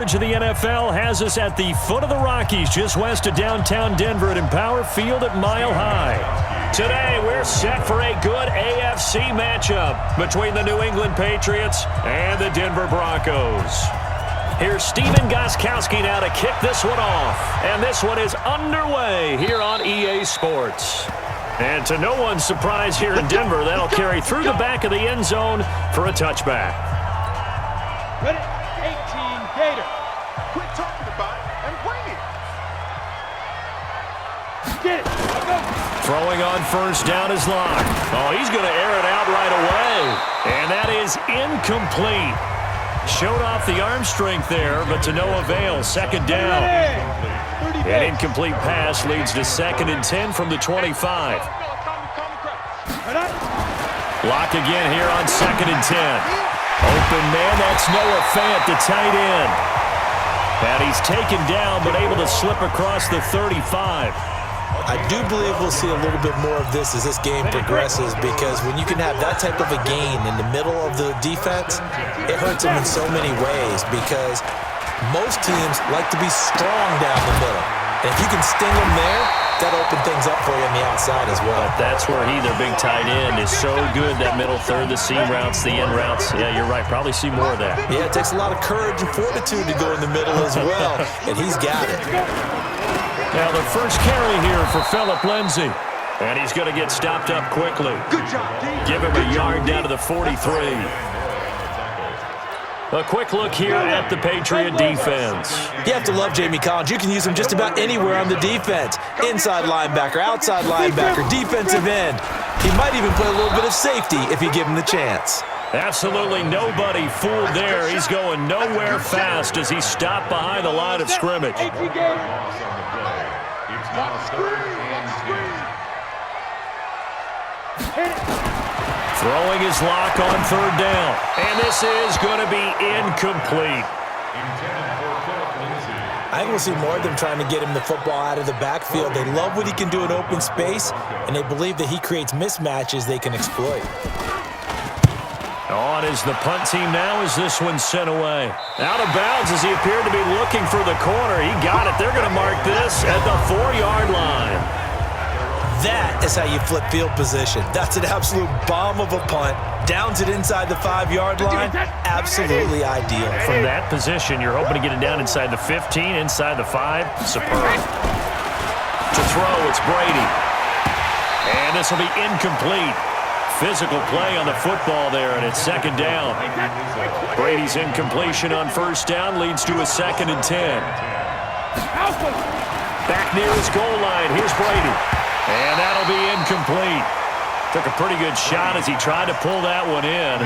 Of the NFL has us at the foot of the Rockies, just west of downtown Denver at Empower Field at Mile High. Today, we're set for a good AFC matchup between the New England Patriots and the Denver Broncos. Here's Steven Gostkowski now to kick this one off. And this one is underway here on EA Sports. And to no one's surprise here in Denver, that'll carry through the back of the end zone for a touchback. Ready? 18, Gator. Quit talking about it and bring it. Get it. Go. Throwing on first down is Locke. Oh, he's going to air it out right away. And that is incomplete. Showed off the arm strength there, but to no avail. Second down. An incomplete pass leads to 2nd and 10 from the 25. Locke again here on 2nd and 10. Open man, that's Noah Fant, the tight end. And he's taken down, but able to slip across the 35. I do believe we'll see a little bit more of this as this game progresses, because when you can have that type of a gain in the middle of the defense, it hurts them in so many ways, because most teams like to be strong down the middle. And if you can sting them there, that'll open things up for you on the outside as well. But that's where their big tight end, is so good, that middle third, the seam routes, the end routes. Yeah, you're right. Probably see more of that. Yeah, it takes a lot of courage and fortitude to go in the middle as well, and he's got it. Now the first carry here for Phillip Lindsay. And he's going to get stopped up quickly. Good job, D. Give him a yard down to the 43. A quick look here at the Patriot defense. You have to love Jamie Collins. You can use him just about anywhere on the defense. Inside linebacker, outside linebacker, defensive end. He might even play a little bit of safety if you give him the chance. Absolutely nobody fooled there. He's going nowhere fast as he stopped behind the line of scrimmage. Throwing his lock on 3rd down. And this is going to be incomplete. I think we'll see more of them trying to get him the football out of the backfield. They love what he can do in open space, and they believe that he creates mismatches they can exploit. On is the punt team now as this one's sent away. Out of bounds as he appeared to be looking for the corner. He got it. They're going to mark this at the 4-yard line. That is how you flip field position. That's an absolute bomb of a punt. Downs it inside the 5-yard line. Absolutely ideal. From that position, you're hoping to get it down inside the 15, inside the 5. Superb. To throw, it's Brady. And this will be incomplete. Physical play on the football there, and it's 2nd down. Brady's incompletion on 1st down leads to a 2nd and 10. Back near his goal line, here's Brady. And that'll be incomplete. Took a pretty good shot as he tried to pull that one in.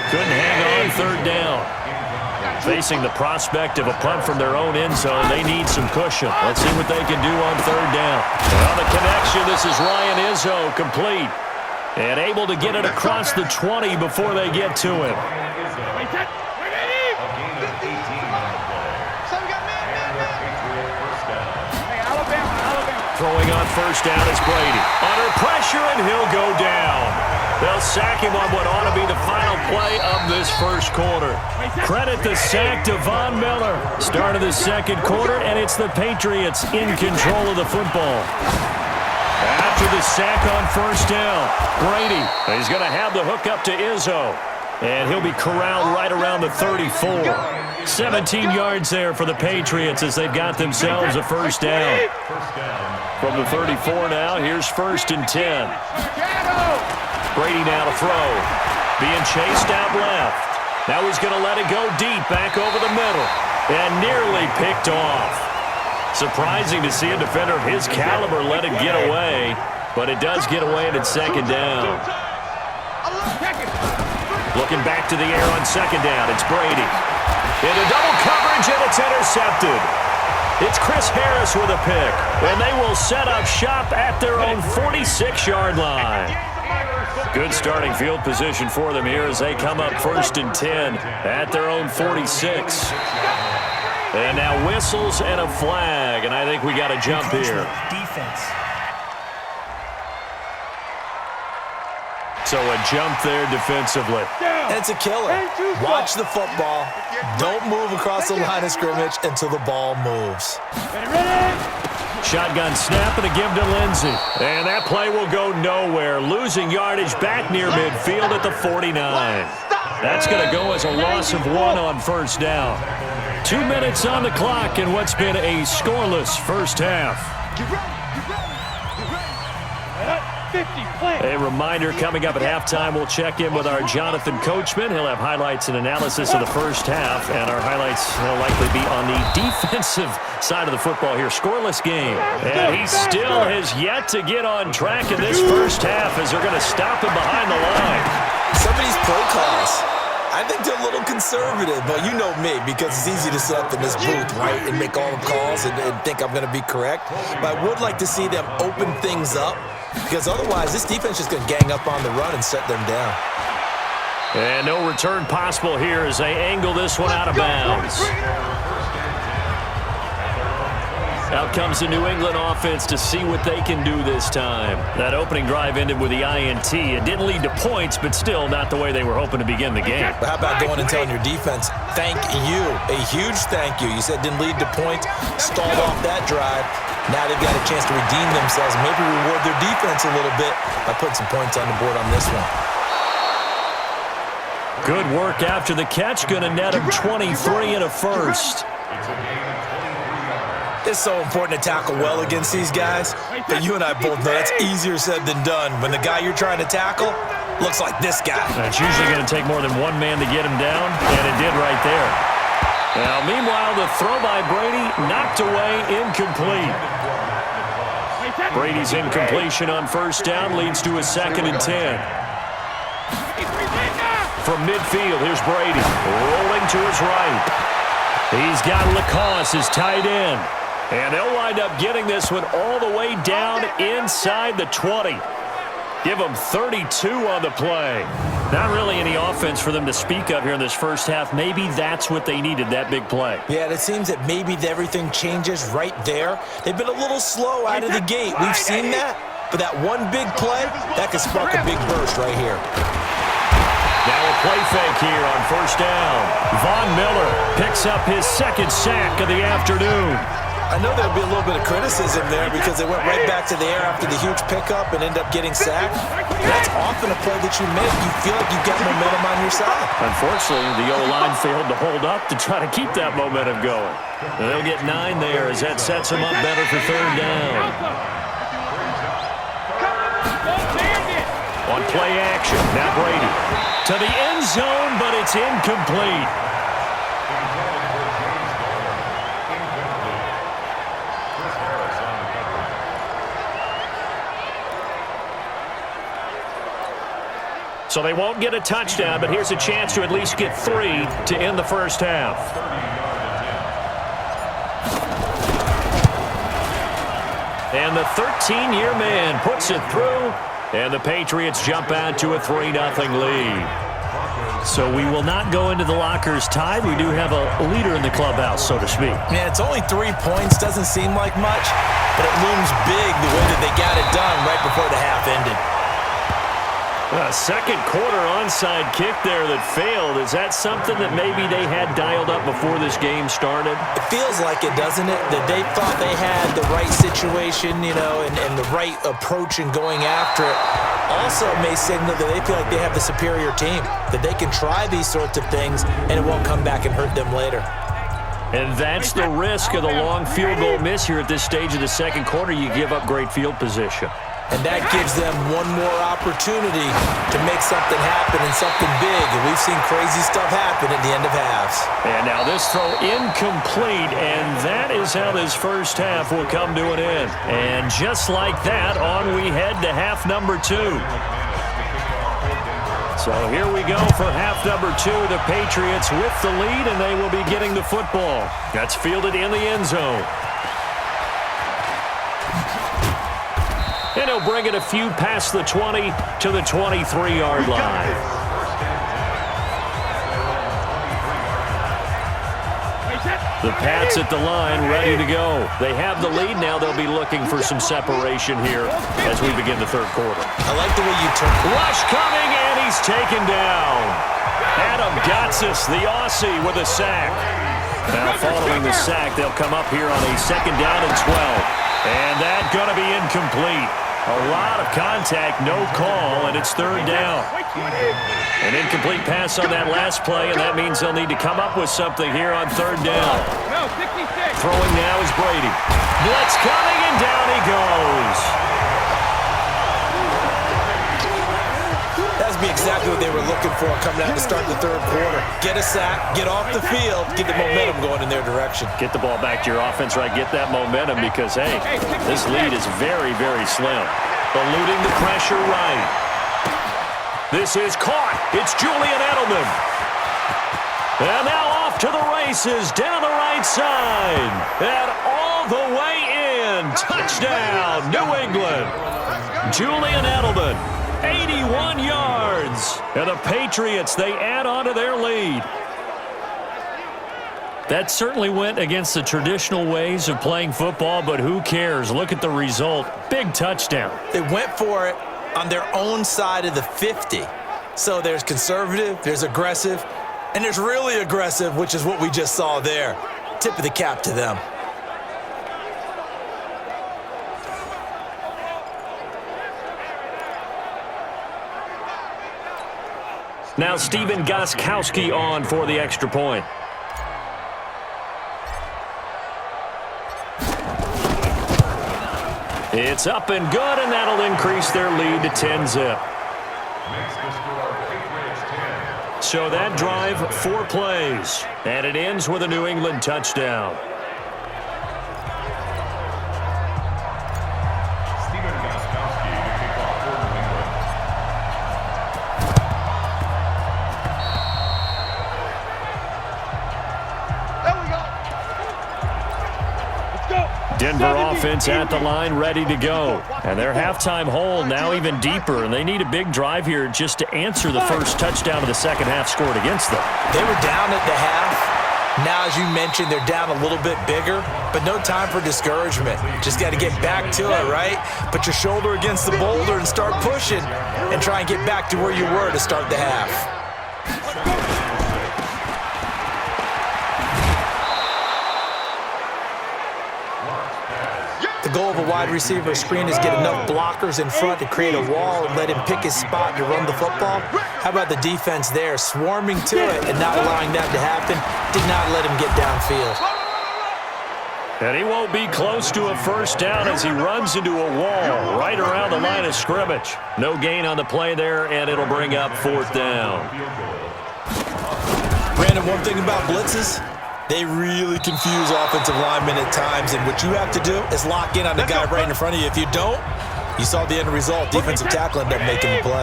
Couldn't hang on 3rd down. Facing the prospect of a punt from their own end zone, they need some cushion. Let's see what they can do on 3rd down. Well, the connection, this is Ryan Izzo, complete. And able to get it across the 20 before they get to him. Throwing on 1st down is Brady. Under pressure, and he'll go down. They'll sack him on what ought to be the final play of this 1st quarter. Credit the sack to Von Miller. Start of the 2nd quarter, and it's the Patriots in control of the football. After the sack on 1st down, Brady, he's going to have the hook up to Izzo. And he'll be corralled right around the 34. 17 yards there for the Patriots as they've got themselves a 1st down. From the 34 now, here's 1st and 10. Brady now to throw. Being chased out left. Now he's going to let it go deep back over the middle. And nearly picked off. Surprising to see a defender of his caliber let it get away. But it does get away and it's 2nd down. Looking back to the air on 2nd down, it's Brady. Into double coverage, and it's intercepted. It's Chris Harris with a pick, and they will set up shop at their own 46-yard line. Good starting field position for them here as they come up 1st and 10 at their own 46. And now whistles and a flag, and I think we got a jump here. Defense. So a jump there defensively. And it's a killer. Watch the football. Don't move across the line of scrimmage until the ball moves. Shotgun snap and a give to Lindsey. And that play will go nowhere. Losing yardage back near midfield at the 49. That's going to go as a loss of 1 on first down. 2 minutes on the clock in what's been a scoreless first half. A reminder coming up at halftime, we'll check in with our Jonathan Coachman. He'll have highlights and analysis of the first half, and our highlights will likely be on the defensive side of the football here. Scoreless game. And he still has yet to get on track in this first half as they're going to stop him behind the line. Some of these play calls, I think they're a little conservative, but you know me, because it's easy to sit up in this booth, right, and make all the calls and think I'm going to be correct. But I would like to see them open things up, because otherwise this defense is going to gang up on the run and set them down. And no return possible here as they angle this one out of bounds. Out comes the New England offense to see what they can do this time. That opening drive ended with the INT. It didn't lead to points, but still not the way they were hoping to begin the game. But how about going and telling your defense, thank you, a huge thank you. You said didn't lead to points, stalled off that drive. Now they've got a chance to redeem themselves and maybe reward their defense a little bit by putting some points on the board on this one. Good work after the catch. Going to net him 23 and a first. It's so important to tackle well against these guys, but you and I both know that's easier said than done. When the guy you're trying to tackle looks like this guy. It's usually going to take more than one man to get him down, and it did right there. Now, meanwhile, the throw by Brady knocked away, incomplete. Brady's incompletion on first down leads to a 2nd and 10. From midfield, here's Brady, rolling to his right. He's got Lacoste, his tight end. And they'll wind up getting this one all the way down inside the 20. Give them 32 on the play. Not really any offense for them to speak of here in this first half. Maybe that's what they needed, that big play. Yeah, and it seems that maybe everything changes right there. They've been a little slow out of the gate. We've seen that. But that one big play, that could spark a big burst right here. Now a play fake here on first down. Von Miller picks up his 2nd sack of the afternoon. I know there'll be a little bit of criticism there because they went right back to the air after the huge pickup and ended up getting sacked. That's often a play that you make. You feel like you've got momentum on your side. Unfortunately, the O-line failed to hold up to try to keep that momentum going. And they'll get 9 there as that sets them up better for 3rd down. On play action, now Brady to the end zone, but it's incomplete. So they won't get a touchdown, but here's a chance to at least get 3 to end the first half. And the 13-year man puts it through, and the Patriots jump out to a 3-0 lead. So we will not go into the lockers tied. We do have a leader in the clubhouse, so to speak. Yeah, it's only 3 points. Doesn't seem like much, but it looms big the way that they got it done right before the half ended. A second quarter onside kick there that failed. Is that something that maybe they had dialed up before this game started? It feels like it, doesn't it? That they thought they had the right situation, you know, and the right approach in going after it. Also may signal that they feel like they have the superior team, that they can try these sorts of things and it won't come back and hurt them later. And that's the risk of the long field goal miss here at this stage of the second quarter. You give up great field position. And that gives them one more opportunity to make something happen and something big. And we've seen crazy stuff happen at the end of halves. And now this throw incomplete, and that is how this first half will come to an end. And just like that, on we head to half number 2. So here we go for half number 2. The Patriots with the lead, and they will be getting the football. That's fielded in the end zone. And he'll bring it a few past the 20 to the 23-yard line. The Pats at the line, ready to go. They have the lead now. They'll be looking for some separation here as we begin the third quarter. I like the way you took it. Rush coming, and he's taken down. Adam Gotsis, the Aussie, with a sack. Now following the sack, they'll come up here on a 2nd down and 12. And that's going to be incomplete. A lot of contact, no call, and it's 3rd down. An incomplete pass on that last play, and that means they'll need to come up with something here on 3rd down. Throwing now is Brady. Blitz coming, and down he goes. That's be exactly what they were looking for coming out to start the 3rd quarter. Get a sack, get off the field, get the momentum going in their direction. Get the ball back to your offense, right? Get that momentum because, hey, this lead is very, very slim. Eluding the pressure right. This is caught. It's Julian Edelman. And now off to the races down the right side. And all the way in. Touchdown, New England. Julian Edelman, 81 yards. And the Patriots, they add on to their lead. That certainly went against the traditional ways of playing football, but who cares? Look at the result. Big touchdown. They went for it on their own side of the 50. So there's conservative, there's aggressive, and there's really aggressive, which is what we just saw there. Tip of the cap to them. Now Stephen Gostkowski on for the extra point. It's up and good, and that'll increase their lead to 10-zip. So that drive, 4 plays, and it ends with a New England touchdown. Stephen Gostkowski to kick off for New England. There we go. Let's go. Denver offense at the line, ready to go. And their halftime hole now even deeper, and they need a big drive here just to answer the first touchdown of the second half scored against them. They were down at the half. Now, as you mentioned, they're down a little bit bigger, but no time for discouragement. Just got to get back to it, right? Put your shoulder against the boulder and start pushing and try and get back to where you were to start the half. The goal of a wide receiver screen is get enough blockers in front to create a wall and let him pick his spot to run the football. How about the defense there, swarming to it and not allowing that to happen? Did not let him get downfield. And he won't be close to a first down as he runs into a wall right around the line of scrimmage. No gain on the play there, and it'll bring up 4th down. Brandon, one thing about blitzes, they really confuse offensive linemen at times, and what you have to do is lock in on the guy right in front of you. If you don't, you saw the end result. Defensive tackle ended up making the play.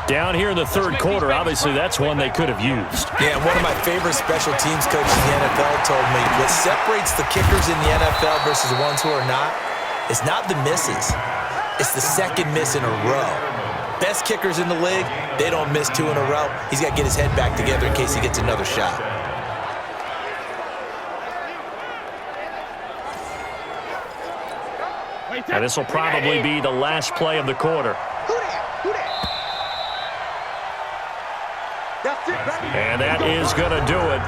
Down here in the 3rd quarter, obviously that's one they could have used. Yeah, one of my favorite special teams coaches in the NFL told me what separates the kickers in the NFL versus the ones who are not is not the misses. It's the second miss in a row. Best kickers in the league, they don't miss 2 in a row. He's got to get his head back together in case he gets another shot. And this will probably be the last play of the quarter. And that is going to do it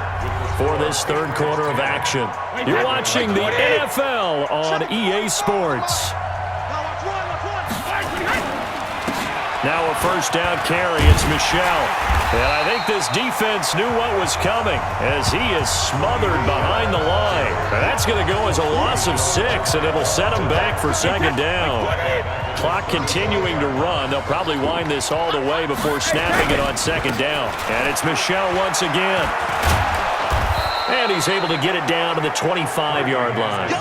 for this 3rd quarter of action. You're watching the NFL on EA Sports. Now a first down carry. It's Michel. And I think this defense knew what was coming as he is smothered behind the line. And that's going to go as a loss of 6, and it'll set him back for 2nd down. Clock continuing to run. They'll probably wind this all the way before snapping it on 2nd down. And it's Michel once again. And he's able to get it down to the 25-yard line.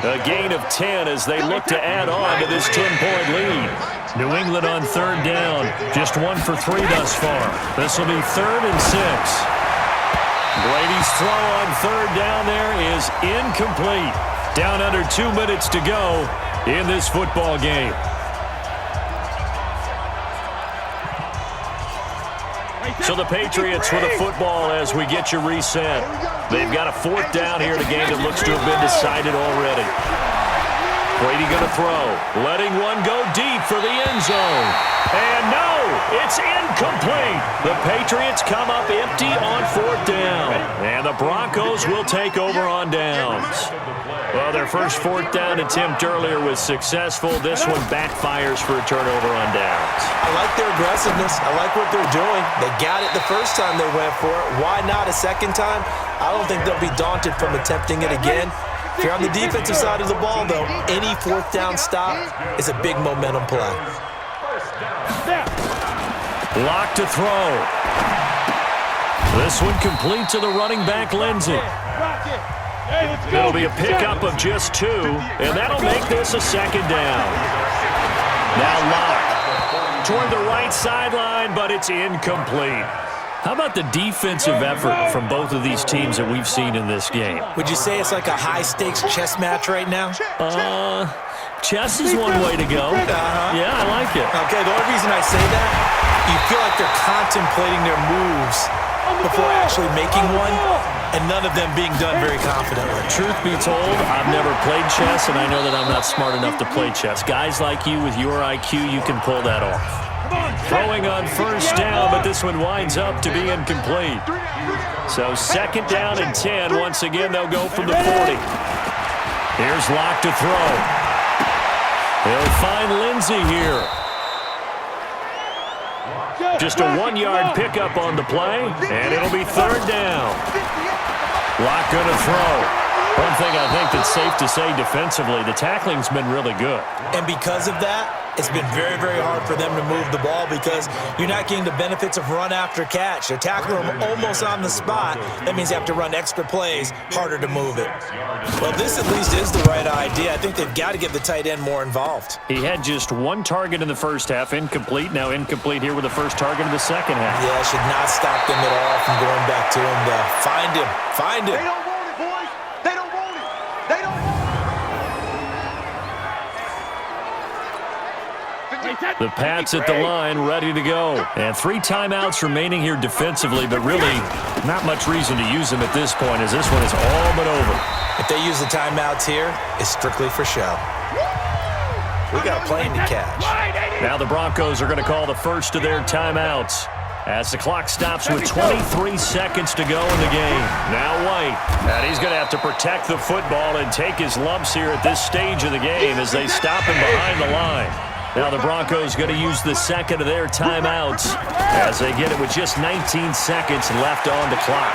A gain of 10 as they look to add on to this 10-point lead. New England on 3rd down. Just 1 for 3 thus far. This will be 3rd and 6. Brady's throw on 3rd down there is incomplete. Down under 2 minutes to go in this football game. So the Patriots with a football as we get you reset. They've got a 4th down here in a game that looks to have been decided already. Brady going to throw, letting one go deep for the end zone. And no, it's incomplete. The Patriots come up empty on 4th down. And the Broncos will take over on downs. Well, their first 4th down attempt earlier was successful. This one backfires for a turnover on downs. I like their aggressiveness. I like what they're doing. They got it the first time they went for it. Why not a second time? I don't think they'll be daunted from attempting it again. If you're on the defensive side of the ball, though, any 4th down stop is a big momentum play. Lock to throw. This one complete to the running back, Lindsey. It'll be a pickup of just 2, and that'll make this a 2nd down. Now Lock toward the right sideline, but it's incomplete. How about the defensive effort from both of these teams that we've seen in this game? Would you say it's like a high-stakes chess match right now? Chess is one way to go. Yeah, I like it. Okay, the only reason I say that, you feel like they're contemplating their moves before actually making one, and none of them being done very confidently. Truth be told, I've never played chess, and I know that I'm not smart enough to play chess. Guys like you with your IQ, you can pull that off. Throwing on 1st down, but this one winds up to be incomplete. So 2nd down and 10. Once again, they'll go from the 40. Here's Lock to throw. He'll find Lindsey here. Just a 1-yard pickup on the play, and it'll be 3rd down. Lock going to throw. One thing I think that's safe to say defensively, the tackling's been really good. And because of that, it's been very, very hard for them to move the ball because you're not getting the benefits of run after catch. They're tackling them almost on the spot. That means you have to run extra plays, harder to move it. Well, this at least is the right idea. I think they've got to get the tight end more involved. He had just 1 target in the first half, incomplete. Now incomplete here with the first target of the second half. Yeah, should not stop them at all from going back to him, though. Find him. Find him. They don't want it, boys. They don't want it. They don't want it. The Pats at the line, ready to go. And 3 timeouts remaining here defensively, but really not much reason to use them at this point as this one is all but over. If they use the timeouts here, it's strictly for show. We got a plane to catch. Now the Broncos are going to call the first of their timeouts as the clock stops with 23 seconds to go in the game. Now White, and he's going to have to protect the football and take his lumps here at this stage of the game as they stop him behind the line. Now the Broncos going to use the second of their timeouts as they get it with just 19 seconds left on the clock.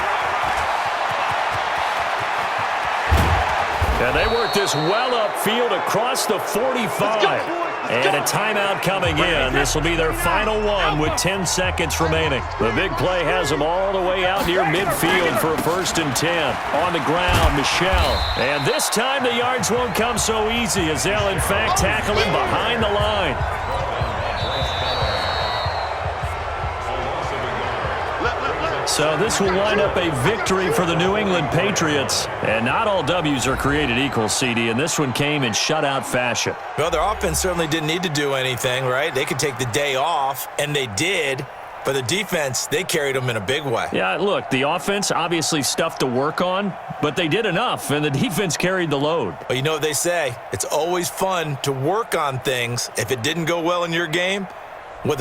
And they work this well upfield across the 45. And a timeout coming in. This will be their final one with 10 seconds remaining. The big play has them all the way out near midfield for a 1st and 10. On the ground, Michelle. And this time the yards won't come so easy as they'll in fact tackle him behind the line. So this will wind up a victory for the New England Patriots. And not all W's are created equal, CD, and this one came in shutout fashion. Well, their offense certainly didn't need to do anything, right? They could take the day off, and they did. But the defense, they carried them in a big way. Yeah, look, the offense obviously stuff to work on, but they did enough, and the defense carried the load. Well, you know what they say. It's always fun to work on things. If it didn't go well in your game, what the